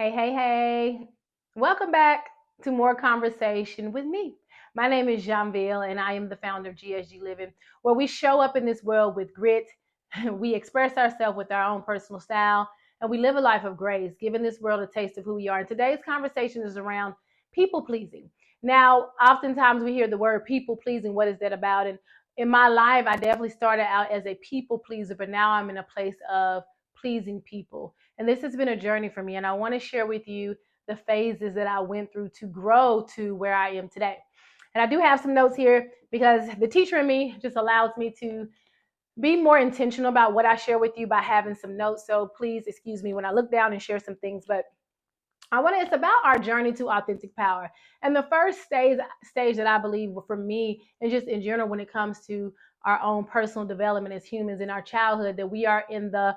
Hey, hey, hey. Welcome back to more conversation with me. My name is Janville, and I am the founder of GSG Living, where we show up in this world with grit, we express ourselves with our own personal style, and we live a life of grace, giving this world a taste of who we are. And today's conversation is around people pleasing. Now, oftentimes we hear the word people pleasing. What is that about? And in my life, I definitely started out as a people pleaser, but now I'm in a place of pleasing people. And this has been a journey for me. And I want to share with you the phases that I went through to grow to where I am today. And I do have some notes here because the teacher in me just allows me to be more intentional about what I share with you by having some notes. So please excuse me when I look down and share some things. But it's about our journey to authentic power. And the first stage that I believe for me and just in general when it comes to our own personal development as humans in our childhood, that we are in the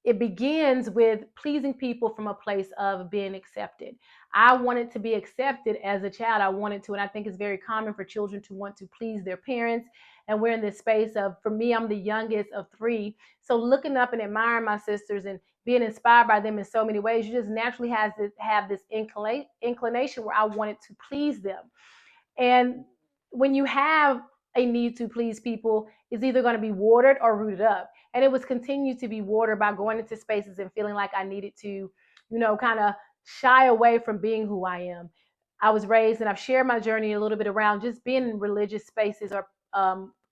it begins with pleasing people from a place of being accepted. I wanted to be accepted as a child. I wanted to, and I think it's very common for children to want to please their parents. And we're in this space of, for me, I'm the youngest of three. So looking up and admiring my sisters and being inspired by them in so many ways, you just naturally have this inclination where I wanted to please them. And when you have a need to please people, it's either going to be watered or rooted up. And it was continued to be watered by going into spaces and feeling like I needed to, kind of shy away from being who I am. I was raised, and I've shared my journey a little bit around just being in religious spaces or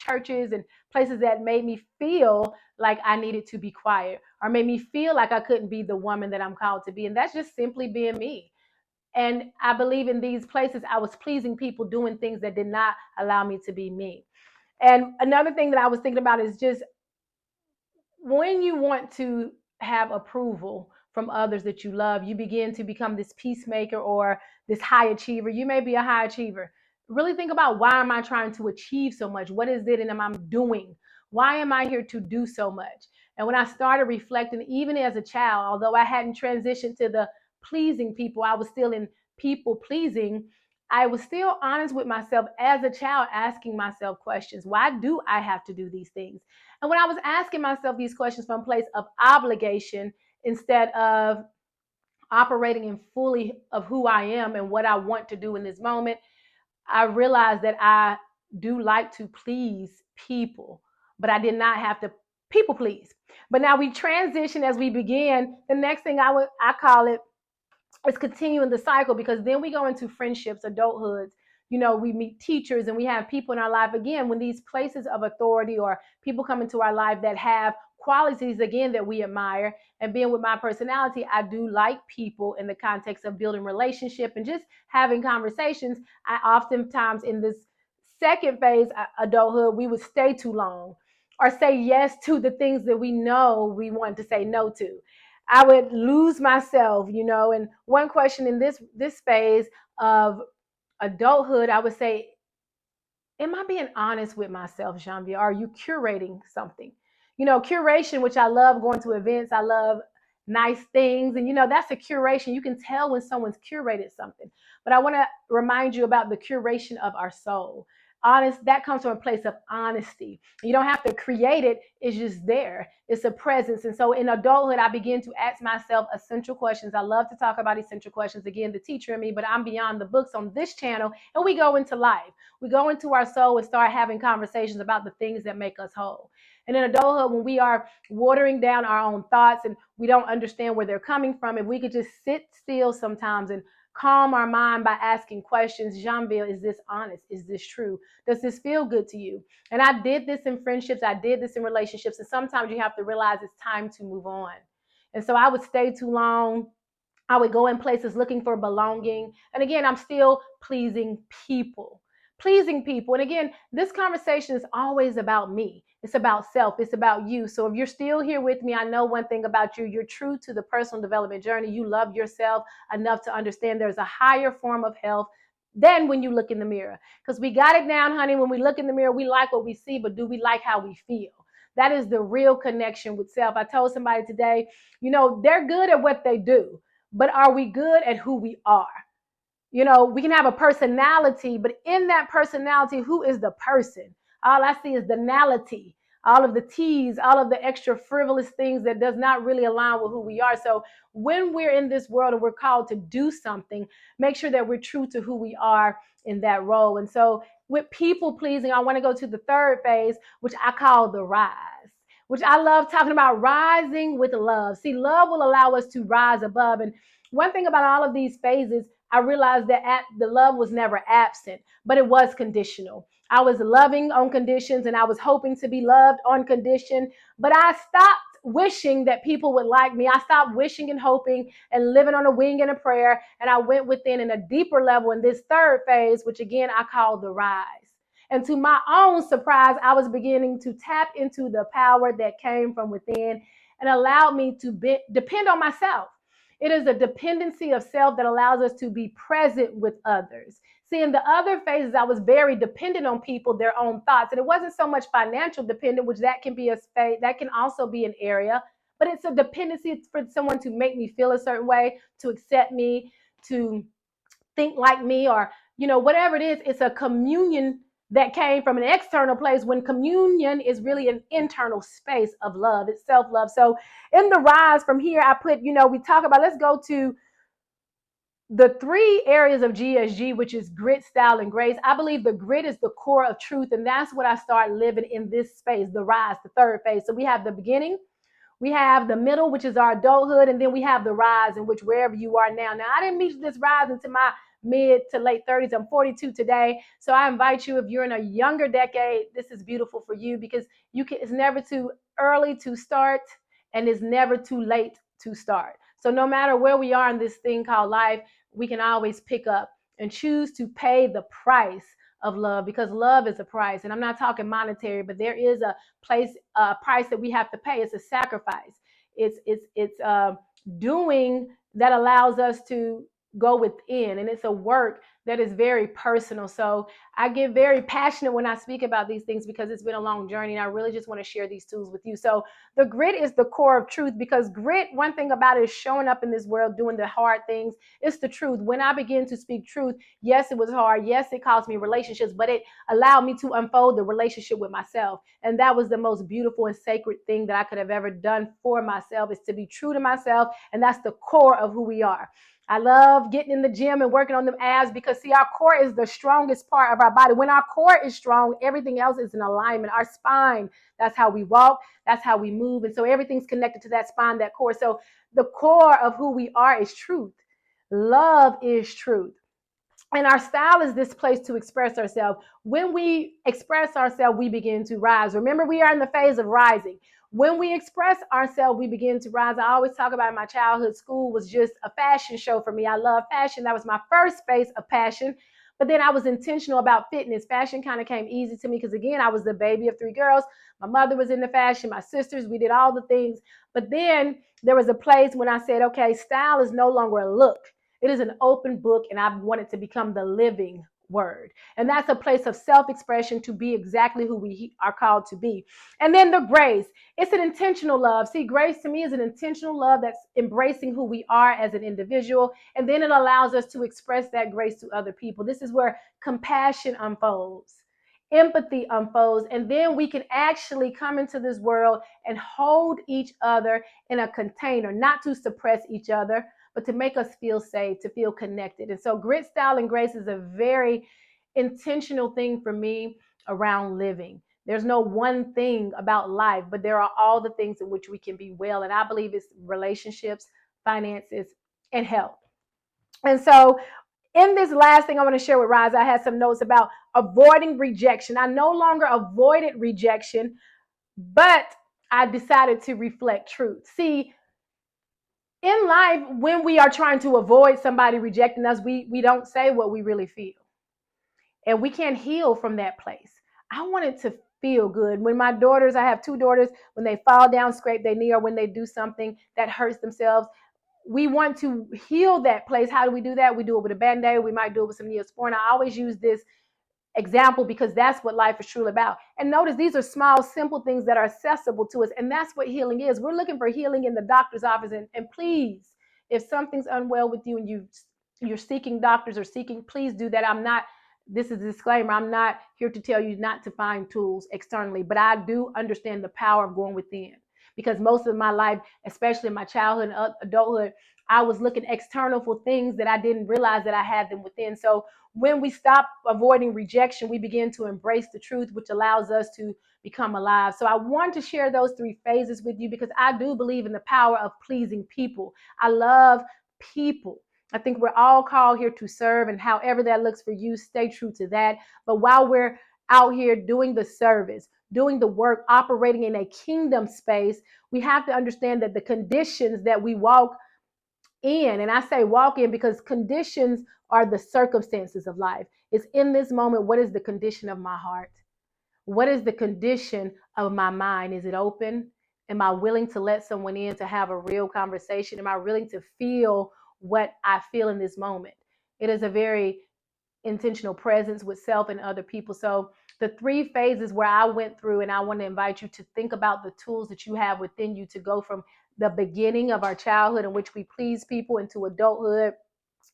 churches and places that made me feel like I needed to be quiet or made me feel like I couldn't be the woman that I'm called to be. And that's just simply being me. And I believe in these places, I was pleasing people doing things that did not allow me to be me. And another thing that I was thinking about is just when you want to have approval from others that you love, you begin to become this peacemaker or this high achiever. You may be a high achiever. Really think about, why am I trying to achieve so much? What is it and am I doing? Why am I here to do so much? And when I started reflecting, even as a child, although I hadn't transitioned to the pleasing people, I was still in people pleasing. I was still honest with myself as a child, asking myself questions. Why do I have to do these things? And when I was asking myself these questions from a place of obligation instead of operating in fully of who I am and what I want to do in this moment, I realized that I do like to please people, but I did not have to people please. But now we transition as we begin. The next thing I call it is continuing the cycle, because then we go into friendships, adulthoods. We meet teachers and we have people in our life again when these places of authority or people come into our life that have qualities again that we admire. And being with my personality, I do like people in the context of building relationship and just having conversations. I oftentimes in this second phase, adulthood, we would stay too long or say yes to the things that we know we want to say no to. I would lose myself, And one question in this phase of adulthood, I would say, am I being honest with myself, Janvier? Are you curating something? Curation, which I love going to events. I love nice things. And, that's a curation. You can tell when someone's curated something. But I want to remind you about the curation of our soul. Honest, that comes from a place of honesty. You don't have to create it. It's just there. It's a presence. And so in adulthood, I begin to ask myself essential questions. I love to talk about essential questions. Again, the teacher in me, but I'm beyond the books on this channel. And we go into life. We go into our soul and start having conversations about the things that make us whole. And in adulthood, when we are watering down our own thoughts and we don't understand where they're coming from, if we could just sit still sometimes and calm our mind by asking questions. Janville, is this honest? Is this true? Does this feel good to you? And I did this in friendships. I did this in relationships. And sometimes you have to realize it's time to move on. And so I would stay too long. I would go in places looking for belonging. And again, I'm still pleasing people. Pleasing people. And again, this conversation is always about me. It's about self. It's about you. So if you're still here with me, I know one thing about you. You're true to the personal development journey. You love yourself enough to understand there's a higher form of health than when you look in the mirror. Because we got it down, honey. When we look in the mirror, we like what we see, but do we like how we feel? That is the real connection with self. I told somebody today, they're good at what they do, but are we good at who we are? We can have a personality, but in that personality, who is the person? All I see is the nality. all of the tease, all of the extra frivolous things that does not really align with who we are. So when we're in this world and we're called to do something, make sure that we're true to who we are in that role. And so with people pleasing, I want to go to the third phase, which I call the rise, which I love talking about rising with love. See, love will allow us to rise above. And one thing about all of these phases, I realized that the love was never absent, but it was conditional. I was loving on conditions and I was hoping to be loved on condition, but I stopped wishing that people would like me. I stopped wishing and hoping and living on a wing and a prayer. And I went within in a deeper level in this third phase, which again I call the rise. And to my own surprise, I was beginning to tap into the power that came from within and allowed me to depend on myself. It is a dependency of self that allows us to be present with others. See, in the other phases, I was very dependent on people, their own thoughts. And it wasn't so much financial dependent, which that can be a space, that can also be an area, but it's a dependency for someone to make me feel a certain way, to accept me, to think like me, or, whatever it is. It's a communion that came from an external place when communion is really an internal space of love. It's self-love. So in the rise from here, I put, we talk about, let's go to the three areas of GSG, which is grit, style, and grace. I believe the grit is the core of truth. And that's what I start living in this space, the rise, the third phase. So we have the beginning, we have the middle, which is our adulthood, and then we have the rise, in which wherever you are now. Now, I didn't reach this rise into my mid to late 30s. I'm 42 today. So I invite you, if you're in a younger decade, this is beautiful for you, because it's never too early to start and it's never too late to start. So no matter where we are in this thing called life, we can always pick up and choose to pay the price of love, because love is a price. And I'm not talking monetary, but there is a price that we have to pay. It's a sacrifice. It's doing that allows us to go within, and it's a work that is very personal. So I get very passionate when I speak about these things, because it's been a long journey and I really just want to share these tools with you. So the grit is the core of truth, because grit, one thing about it, is showing up in this world doing the hard things. It's the truth. When I begin to speak truth, yes, it was hard. Yes, it cost me relationships, but it allowed me to unfold the relationship with myself. And that was the most beautiful and sacred thing that I could have ever done for myself, is to be true to myself. And that's the core of who we are. I love getting in the gym and working on them abs, because see, our core is the strongest part of our body. When our core is strong, everything else is in alignment. Our spine, that's how we walk, that's how we move. And so everything's connected to that spine, that core. So the core of who we are is truth. Love is truth. And our style is this place to express ourselves. When we express ourselves, we begin to rise. Remember, we are in the phase of rising. When we express ourselves, we begin to rise. I always talk about my childhood. School was just a fashion show for me. I love fashion. That was my first space of passion. But then I was intentional about fitness. Fashion kind of came easy to me because, again, I was the baby of three girls. My mother was into fashion. My sisters, we did all the things. But then there was a place when I said, okay, style is no longer a look. It is an open book, and I want it to become the living word. And that's a place of self-expression, to be exactly who we are called to be. And then the grace, it's an intentional love. See, grace to me is an intentional love that's embracing who we are as an individual. And then it allows us to express that grace to other people. This is where compassion unfolds, empathy unfolds, and then we can actually come into this world and hold each other in a container, not to suppress each other, but to make us feel safe, to feel connected. And so grit, style, and grace is a very intentional thing for me around living. There's no one thing about life, but there are all the things in which we can be well. And I believe it's relationships, finances, and health. And so in this last thing I want to share with Rise, I had some notes about avoiding rejection. I no longer avoided rejection, but I decided to reflect truth. See, in life, when we are trying to avoid somebody rejecting us, we don't say what we really feel. And we can't heal from that place. I wanted to feel good. When my daughters, I have two daughters, when they fall down, scrape their knee, or when they do something that hurts themselves, we want to heal that place. How do we do that? We do it with a Band-Aid. We might do it with some Neosporin. I always use this example because that's what life is truly about. And notice these are small, simple things that are accessible to us. And that's what healing is. We're looking for healing in the doctor's office. And please, if something's unwell with you and you're seeking doctors or seeking, please do that. I'm not This is a disclaimer. I'm not here to tell you not to find tools externally, but I do understand the power of going within, because most of my life, especially in my childhood and adulthood, I was looking external for things that I didn't realize that I had them within. So when we stop avoiding rejection, we begin to embrace the truth, which allows us to become alive. So I want to share those three phases with you because I do believe in the power of pleasing people. I love people. I think we're all called here to serve, and however that looks for you, stay true to that. But while we're out here doing the service, doing the work, operating in a kingdom space, we have to understand that the conditions that we walk in, and I say walk in because conditions are the circumstances of life. It's in this moment, what is the condition of my heart? What is the condition of my mind? Is it open? Am I willing to let someone in to have a real conversation? Am I willing to feel what I feel in this moment? It is a very intentional presence with self and other people. So the three phases where I went through, and I want to invite you to think about the tools that you have within you to go from the beginning of our childhood in which we please people into adulthood,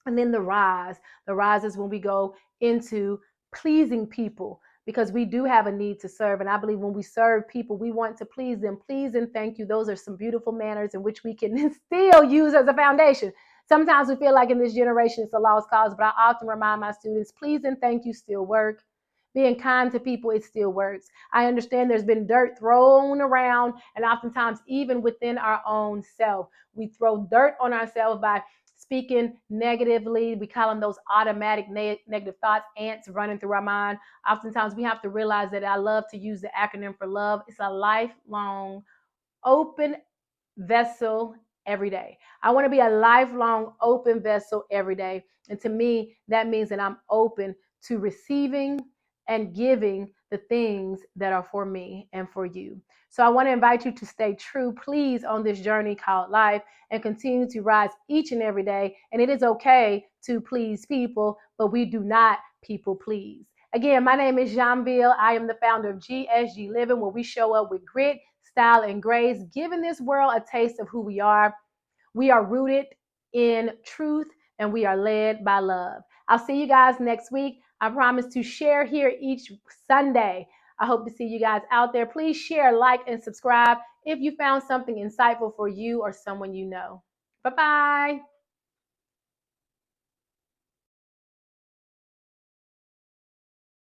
and then the rise is when we go into pleasing people, because we do have a need to serve. And I believe when we serve people, we want to please them. Please and thank you, those are some beautiful manners in which we can still use as a foundation. Sometimes we feel like in this generation it's a lost cause, but I often remind my students, please and thank you still work. Being kind to people, it still works. I understand there's been dirt thrown around, and oftentimes even within our own self, we throw dirt on ourselves by speaking negatively. We call them those automatic negative thoughts, ants running through our mind. Oftentimes we have to realize that I love to use the acronym for love. It's a lifelong open vessel every day. I want to be a lifelong open vessel every day. And to me, that means that I'm open to receiving and giving the things that are for me and for you. So I want to invite you to stay true, please, on this journey called life, and continue to rise each and every day. And it is okay to please people, but we do not people please. Again, my name is Janville. I am the founder of GSG Living, where we show up with grit, style, and grace, giving this world a taste of who we are. We are rooted in truth and we are led by love. I'll see you guys next week. I promise to share here each Sunday. I hope to see you guys out there. Please share, like, and subscribe if you found something insightful for you or someone you know. Bye bye.